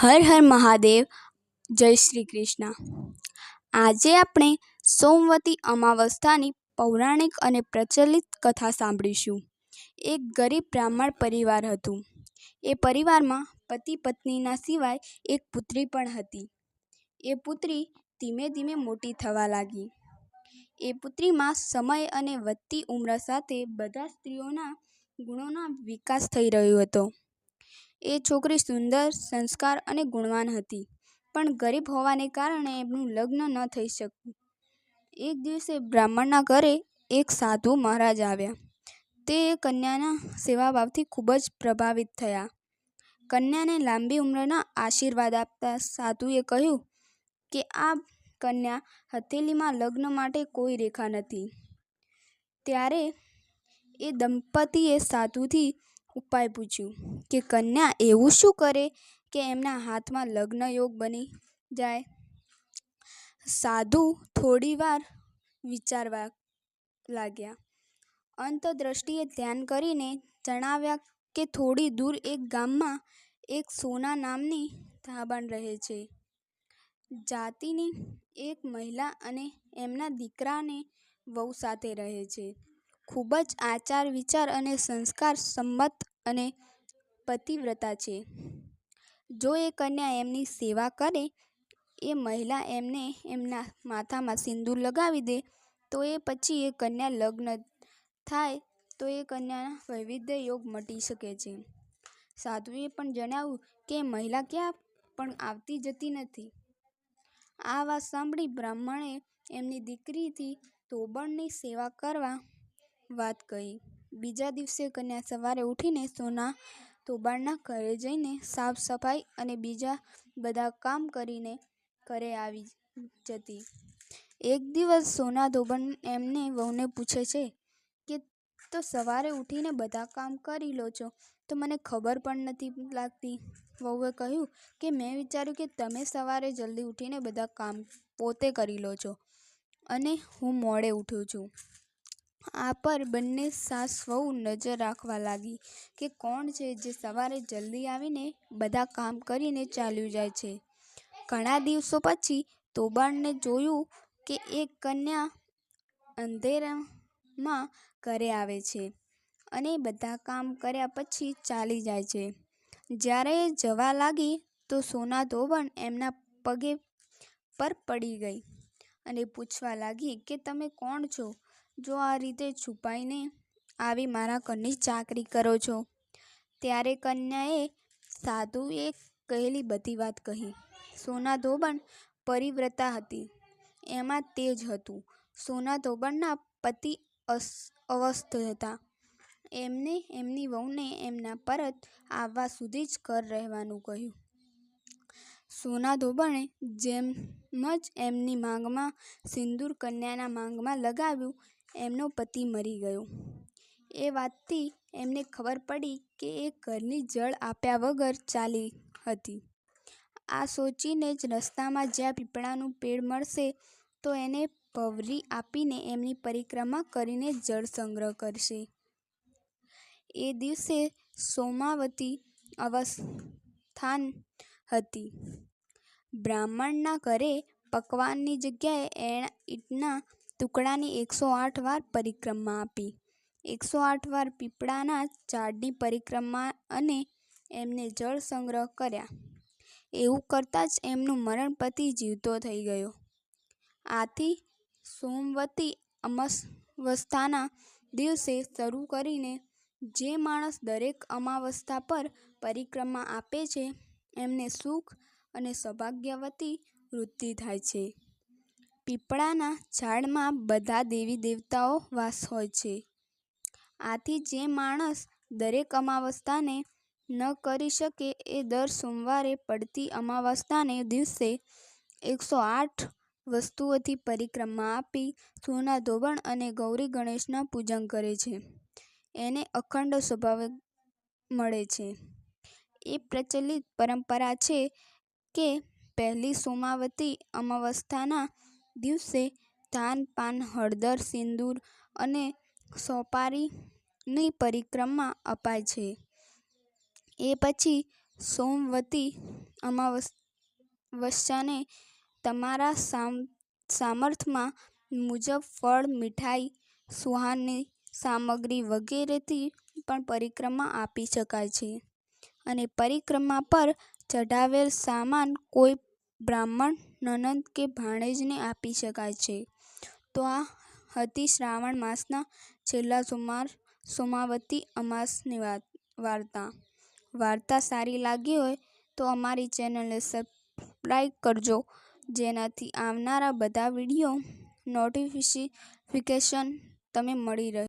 હર હર મહાદેવ. જય શ્રી કૃષ્ણ. આજે આપણે સોમવતી અમાવસ્યાની પૌરાણિક અને પ્રચલિત કથા સાંભળીશું. એક ગરીબ બ્રાહ્મણ પરિવાર હતું. એ પરિવારમાં પતિ પત્નીના સિવાય એક પુત્રી પણ હતી. એ પુત્રી ધીમે ધીમે મોટી થવા લાગી. એ પુત્રીમાં સમય અને વધતી ઉંમર સાથે બધા સ્ત્રીઓના ગુણોનો વિકાસ થઈ રહ્યો હતો. એ છોકરી સુંદર, સંસ્કાર અને ગુણવાન હતી, પણ ગરીબ હોવાને કારણે એમનું લગ્ન ન થઈ શક્યું. એક દિવસે બ્રાહ્મણના ઘરે એક સાધુ મહારાજ આવ્યા. તે કન્યાના સેવાભાવથી ખૂબ જ પ્રભાવિત થયા. કન્યાને લાંબી ઉંમરના આશીર્વાદ આપતા સાધુએ કહ્યું કે આ કન્યા હથેળીમાં લગ્ન માટે કોઈ રેખા નથી. ત્યારે એ દંપતીએ સાધુથી ઉપાય પૂછ્યું કે કન્યા એવું શું કરે કે એમના હાથમાં લગ્ન યોગ બની જાય. સાધુ થોડી વાર વિચારવા લાગ્યા. અંતર્દ્રષ્ટિએ ધ્યાન કરીને જણાવ્યા કે થોડી દૂર એક ગામમાં એક સોના નામની ધાબણ રહે છે. જાતિની એક મહિલા અને એમના દીકરાને વહુ સાથે રહે છે. ખૂબ જ આચાર વિચાર અને સંસ્કાર સંપન્ન અને પતિવ્રતા છે. જો એ કન્યા એમની સેવા કરે, એ મહિલા એમને એમના માથામાં સિંદૂર લગાવી દે, તો એ પછી એ કન્યા લગ્ન થાય તો એ કન્યાના વૈવિધ્ય યોગ મટી શકે છે. સાધુએ પણ જણાવ્યું કે મહિલા ક્યાં પણ આવતી જતી નથી. આ વાત સાંભળી બ્રાહ્મણે એમની દીકરીથી ધોબણની સેવા કરવા વાત કહી. બીજા દિવસે કન્યા સવારે ઉઠીને સોના ધોબાણના ઘરે જઈને સાફ સફાઈ અને બીજા બધા કામ કરીને ઘરે આવી જતી. એક દિવસ સોના ધોબણ એમને વહુને પૂછે છે કે તો સવારે ઉઠીને બધા કામ કરી લો છો, તો મને ખબર પણ નથી લાગતી. વહુએ કહ્યું કે મેં વિચાર્યું કે તમે સવારે જલ્દી ઉઠીને બધા કામ પોતે કરી લો છો અને હું મોડે ઉઠું છું. આ પર બંને સાસ વહુ નજર રાખવા લાગી કે કોણ છે જે સવારે જલ્દી આવીને બધા કામ કરીને ચાલ્યું જાય છે. ઘણા દિવસો પછી ધોબાણને જોયું કે એક કન્યા અંધેરામાં ઘરે આવે છે અને બધા કામ કર્યા પછી ચાલી જાય છે. જ્યારે એ જવા લાગી તો સોના ધોબણ એમના પગે પર પડી ગઈ અને પૂછવા લાગી કે તમે કોણ છો, જો આ રીતે છુપાઈને આવી મારા ઘરની ચાકરી કરો છો. ત્યારે કન્યાએ સાધુએ કહેલી બધી વાત કહી. સોના ધોબણ પતિવ્રતા હતી, એમાં તેજ હતું. સોના ધોબણના પતિ અસ્વસ્થ હતા. એમને એમની વહુને એમના પરત આવવા સુધી જ ઘર રહેવાનું કહ્યું. સોના ધોબણે જેમ જ એમની માંગમાં સિંદૂર કન્યાના માંગમાં લગાવ્યું, એમનો પતિ મરી ગયો. એ વાતથી એમને ખબર પડી કે એ ઘરની જળ આપ્યા વગર ચાલી હતી. આ સોચીને જ રસ્તામાં જ્યાં પીપળાનું પેડ મળશે તો એને ભવરી આપીને એમની પરિક્રમા કરીને જળ સંગ્રહ કરશે. એ દિવસે સોમવતી અમાવસ્યા હતી. બ્રાહ્મણના ઘરે પકવાનની જગ્યાએ ઈંટના ટુકડાની 108 વાર પરિક્રમા આપી. 108 વાર પીપળાના ઝાડની પરિક્રમા અને એમને જળ સંગ્રહ કર્યા. એવું કરતાં જ એમનું મરણ પતિ જીવતો થઈ ગયો. આથી સોમવતી અમાવસ્યાના દિવસે શરૂ કરીને જે માણસ દરેક અમાવસ્યા પર પરિક્રમા આપે છે એમને સુખ અને સૌભાગ્યવતી વૃદ્ધિ થાય છે. પીપળાના ઝાડમાં બધા દેવી દેવતાઓ વાસ હોય છે. આથી જે માણસ દરેક અમાવસ્યાને ન કરી શકે એ દર સોમવારે પડતી અમાવસ્યાને દિવસે 108 વસ્તુઓથી પરિક્રમા આપી સોના ધોબણ અને ગૌરી ગણેશના પૂજન કરે છે. એને અખંડ સૌભાગ્ય મળે છે. એ પ્રચલિત પરંપરા છે કે પહેલી સોમવતી અમાવસ્યાના દિવસે ધાન, પાન, હળદર, સિંદૂર અને સોપારીની પરિક્રમા અપાય છે. એ પછી સોમવતી અમાવસ્યાને તમારા સામર્થ્યમાં મુજબ ફળ, મીઠાઈ, સુહાની સામગ્રી વગેરેથી પણ પરિક્રમા આપી શકાય છે. અને પરિક્રમા પર ચઢાવેલ સામાન કોઈ બ્રાહ્મણ, નનદ કે ભાણેજને આપી શકાય છે. તો આ હતી શ્રાવણ માસના છેલ્લા સોમાવતી અમાસની વાર્તા સારી લાગી હોય તો અમારી ચેનલને સબસ્ક્રાઈબ કરજો, જેનાથી આવનારા બધા વિડીયો નોટિફિકેશન તમે મળી રહે.